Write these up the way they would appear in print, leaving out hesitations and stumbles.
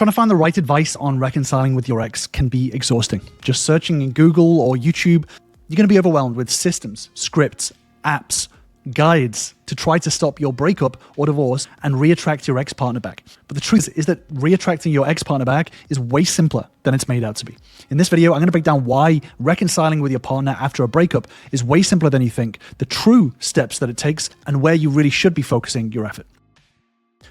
Trying to find the right advice on reconciling with your ex can be exhausting. Just searching in Google or YouTube, you're going to be overwhelmed with systems, scripts, apps, guides to try to stop your breakup or divorce and reattract your ex-partner back. But the truth is that reattracting your ex-partner back is way simpler than it's made out to be. In this video, I'm going to break down why reconciling with your partner after a breakup is way simpler than you think, the true steps that it takes, and where you really should be focusing your effort.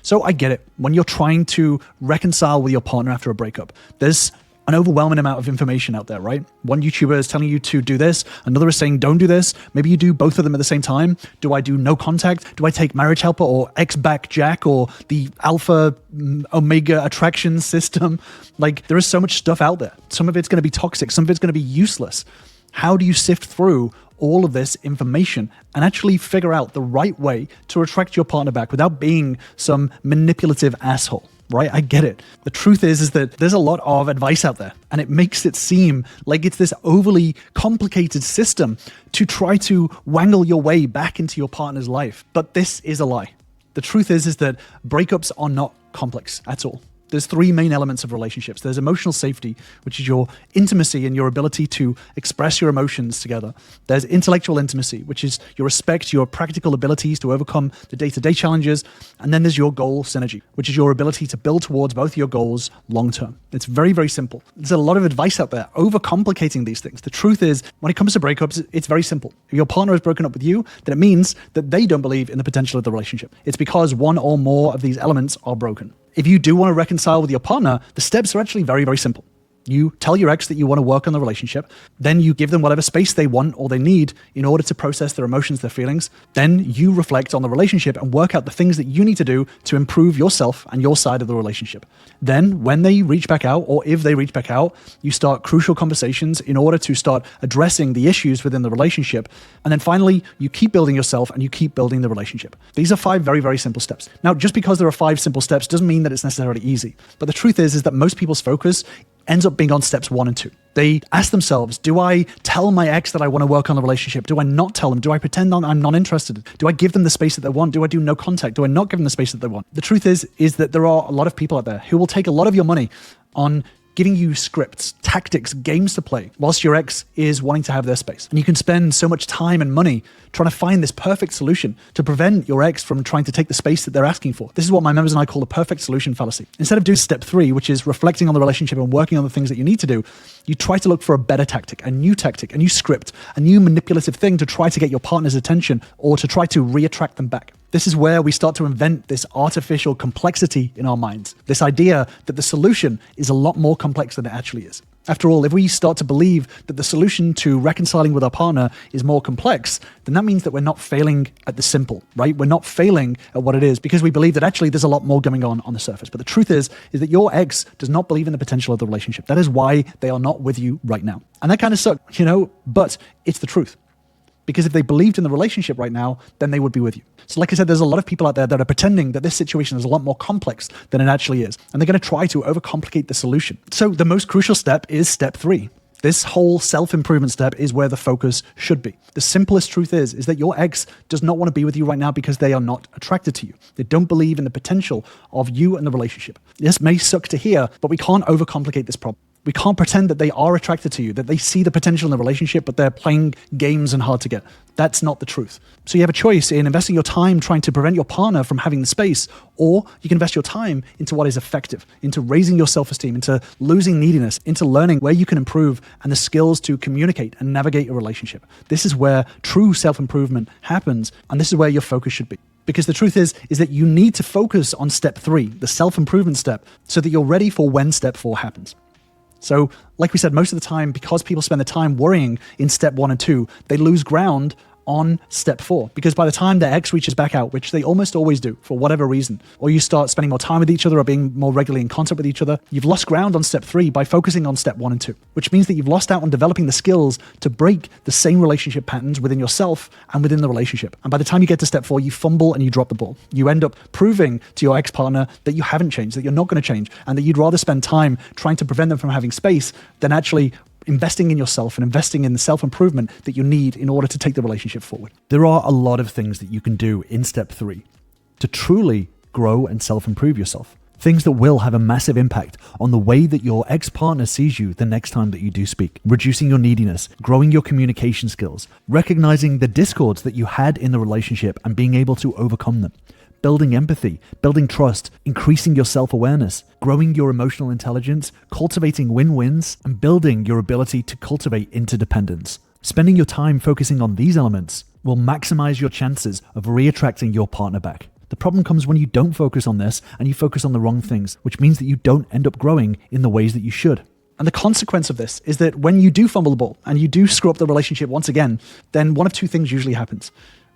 So I get it. When you're trying to reconcile with your partner after a breakup, there's an overwhelming amount of information out there, right? One YouTuber is telling you to do this, another is saying don't do this. Maybe you do both of them at the same time. Do I do no contact? Do I take marriage helper or ex-back jack or the alpha omega attraction system? Like, there is so much stuff out there. Some of it's going to be toxic, some of it's going to be useless. How do you sift through all of this information and actually figure out the right way to attract your partner back without being some manipulative asshole? Right? I get it. The truth is that there's a lot of advice out there, and it makes it seem like it's this overly complicated system to try to wangle your way back into your partner's life. But this is a lie. The truth is that breakups are not complex at all. There's three main elements of relationships. There's emotional safety, which is your intimacy and your ability to express your emotions together. There's intellectual intimacy, which is your respect, your practical abilities to overcome the day-to-day challenges. And then there's your goal synergy, which is your ability to build towards both your goals long-term. It's very, very simple. There's a lot of advice out there overcomplicating these things. The truth is, when it comes to breakups, it's very simple. If your partner has broken up with you, then it means that they don't believe in the potential of the relationship. It's because one or more of these elements are broken. If you do want to reconcile with your partner, the steps are actually very, very simple. You tell your ex that you want to work on the relationship. Then you give them whatever space they want or they need in order to process their emotions, their feelings. Then you reflect on the relationship and work out the things that you need to do to improve yourself and your side of the relationship. Then when they reach back out, or if they reach back out, you start crucial conversations in order to start addressing the issues within the relationship. And then finally, you keep building yourself and you keep building the relationship. These are 5 very, very simple steps. Now, just because there are 5 simple steps doesn't mean that it's necessarily easy. But the truth is that most people's focus ends up being on steps 1 and 2. They ask themselves, do I tell my ex that I want to work on the relationship? Do I not tell them? Do I pretend I'm not interested? Do I give them the space that they want? Do I do no contact? Do I not give them the space that they want? The truth is that there are a lot of people out there who will take a lot of your money on giving you scripts, tactics, games to play, whilst your ex is wanting to have their space. And you can spend so much time and money trying to find this perfect solution to prevent your ex from trying to take the space that they're asking for. This is what my members and I call the perfect solution fallacy. Instead of doing step 3, which is reflecting on the relationship and working on the things that you need to do, you try to look for a better tactic, a new script, a new manipulative thing to try to get your partner's attention or to try to reattract them back. This is where we start to invent this artificial complexity in our minds, this idea that the solution is a lot more complex than it actually is. After all, if we start to believe that the solution to reconciling with our partner is more complex, then that means that we're not failing at the simple, right? We're not failing at what it is because we believe that actually there's a lot more going on the surface. But the truth is that your ex does not believe in the potential of the relationship. That is why they are not with you right now. And that kind of sucks, but it's the truth. Because if they believed in the relationship right now, then they would be with you. So like I said, there's a lot of people out there that are pretending that this situation is a lot more complex than it actually is. And they're going to try to overcomplicate the solution. So the most crucial step is step 3. This whole self-improvement step is where the focus should be. The simplest truth is that your ex does not want to be with you right now because they are not attracted to you. They don't believe in the potential of you and the relationship. This may suck to hear, but we can't overcomplicate this problem. We can't pretend that they are attracted to you, that they see the potential in the relationship, but they're playing games and hard to get. That's not the truth. So you have a choice in investing your time trying to prevent your partner from having the space, or you can invest your time into what is effective, into raising your self-esteem, into losing neediness, into learning where you can improve and the skills to communicate and navigate a relationship. This is where true self-improvement happens, and this is where your focus should be. Because the truth is that you need to focus on step 3, the self-improvement step, so that you're ready for when step 4 happens. So, like we said, most of the time, because people spend the time worrying in step 1 and 2, they lose ground on step 4, because by the time their ex reaches back out, which they almost always do for whatever reason, or you start spending more time with each other or being more regularly in contact with each other, you've lost ground on step 3 by focusing on step 1 and 2, which means that you've lost out on developing the skills to break the same relationship patterns within yourself and within the relationship. And by the time you get to step 4, you fumble and you drop the ball. You end up proving to your ex-partner that you haven't changed, that you're not going to change, and that you'd rather spend time trying to prevent them from having space than actually investing in yourself and investing in the self-improvement that you need in order to take the relationship forward. There are a lot of things that you can do in step 3 to truly grow and self-improve yourself. Things that will have a massive impact on the way that your ex-partner sees you the next time that you do speak. Reducing your neediness, growing your communication skills, recognizing the discords that you had in the relationship and being able to overcome them. Building empathy, building trust, increasing your self-awareness, growing your emotional intelligence, cultivating win-wins, and building your ability to cultivate interdependence. Spending your time focusing on these elements will maximize your chances of reattracting your partner back. The problem comes when you don't focus on this and you focus on the wrong things, which means that you don't end up growing in the ways that you should. And the consequence of this is that when you do fumble the ball and you do screw up the relationship once again, then one of two things usually happens.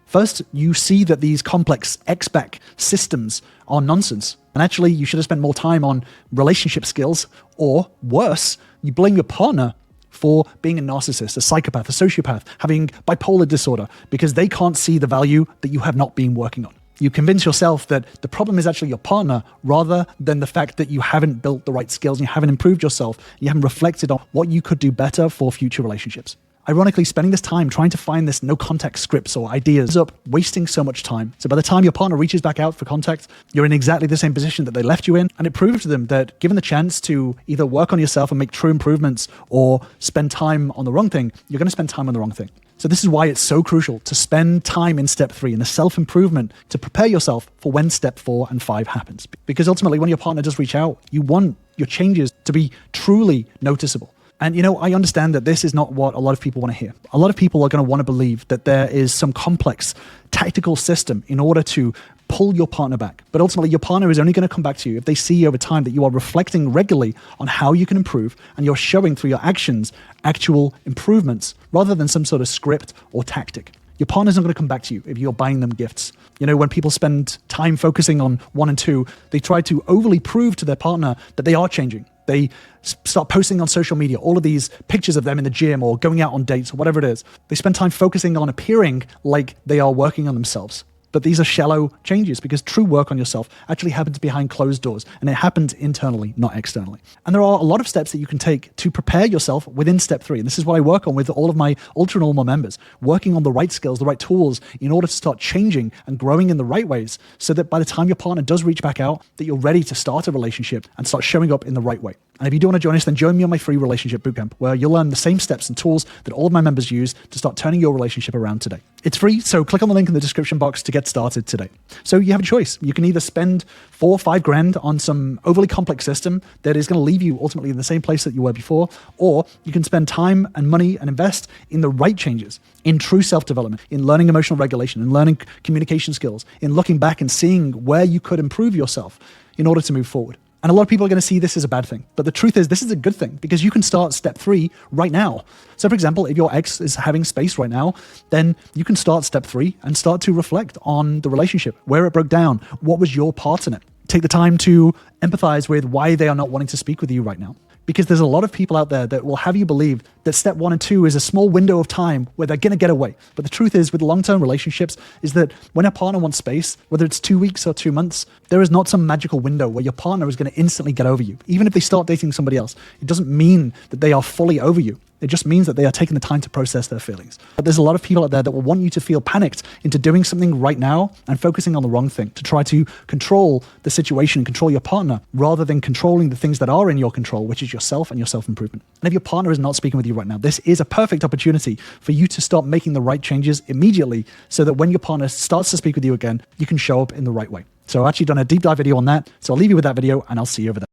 First, you see that these complex XBAC systems are nonsense. And actually, you should have spent more time on relationship skills, or worse, you blame your partner for being a narcissist, a psychopath, a sociopath, having bipolar disorder, because they can't see the value that you have not been working on. You convince yourself that the problem is actually your partner rather than the fact that you haven't built the right skills and you haven't improved yourself, you haven't reflected on what you could do better for future relationships. Ironically, spending this time trying to find this no contact scripts or ideas ends up wasting so much time. So by the time your partner reaches back out for contact, you're in exactly the same position that they left you in. And it proves to them that given the chance to either work on yourself and make true improvements or spend time on the wrong thing, you're going to spend time on the wrong thing. So this is why it's so crucial to spend time in step 3 in the self-improvement to prepare yourself for when step 4 and 5 happens. Because ultimately, when your partner does reach out, you want your changes to be truly noticeable. And, I understand that this is not what a lot of people want to hear. A lot of people are going to want to believe that there is some complex tactical system in order to pull your partner back. But ultimately, your partner is only going to come back to you if they see over time that you are reflecting regularly on how you can improve and you're showing through your actions actual improvements rather than some sort of script or tactic. Your partner's not going to come back to you if you're buying them gifts. When people spend time focusing on 1 and 2, they try to overly prove to their partner that they are changing. They start posting on social media all of these pictures of them in the gym or going out on dates or whatever it is. They spend time focusing on appearing like they are working on themselves. But these are shallow changes because true work on yourself actually happens behind closed doors and it happens internally, not externally. And there are a lot of steps that you can take to prepare yourself within step 3. And this is what I work on with all of my ultra normal members, working on the right skills, the right tools in order to start changing and growing in the right ways so that by the time your partner does reach back out, that you're ready to start a relationship and start showing up in the right way. And if you do want to join us, then join me on my free relationship bootcamp, where you'll learn the same steps and tools that all of my members use to start turning your relationship around today. It's free, so click on the link in the description box to get started today. So you have a choice. You can either spend 4 or 5 grand on some overly complex system that is going to leave you ultimately in the same place that you were before, or you can spend time and money and invest in the right changes, in true self-development, in learning emotional regulation, in learning communication skills, in looking back and seeing where you could improve yourself in order to move forward. And a lot of people are going to see this as a bad thing. But the truth is, this is a good thing because you can start step 3 right now. So for example, if your ex is having space right now, then you can start step 3 and start to reflect on the relationship, where it broke down, what was your part in it. Take the time to empathize with why they are not wanting to speak with you right now. Because there's a lot of people out there that will have you believe that step 1 and 2 is a small window of time where they're going to get away. But the truth is, with long-term relationships, is that when a partner wants space, whether it's 2 weeks or 2 months, there is not some magical window where your partner is going to instantly get over you. Even if they start dating somebody else, it doesn't mean that they are fully over you. It just means that they are taking the time to process their feelings. But there's a lot of people out there that will want you to feel panicked into doing something right now and focusing on the wrong thing to try to control the situation and control your partner rather than controlling the things that are in your control, which is yourself and your self-improvement. And if your partner is not speaking with you right now, this is a perfect opportunity for you to start making the right changes immediately so that when your partner starts to speak with you again, you can show up in the right way. So I've actually done a deep dive video on that. So I'll leave you with that video and I'll see you over there.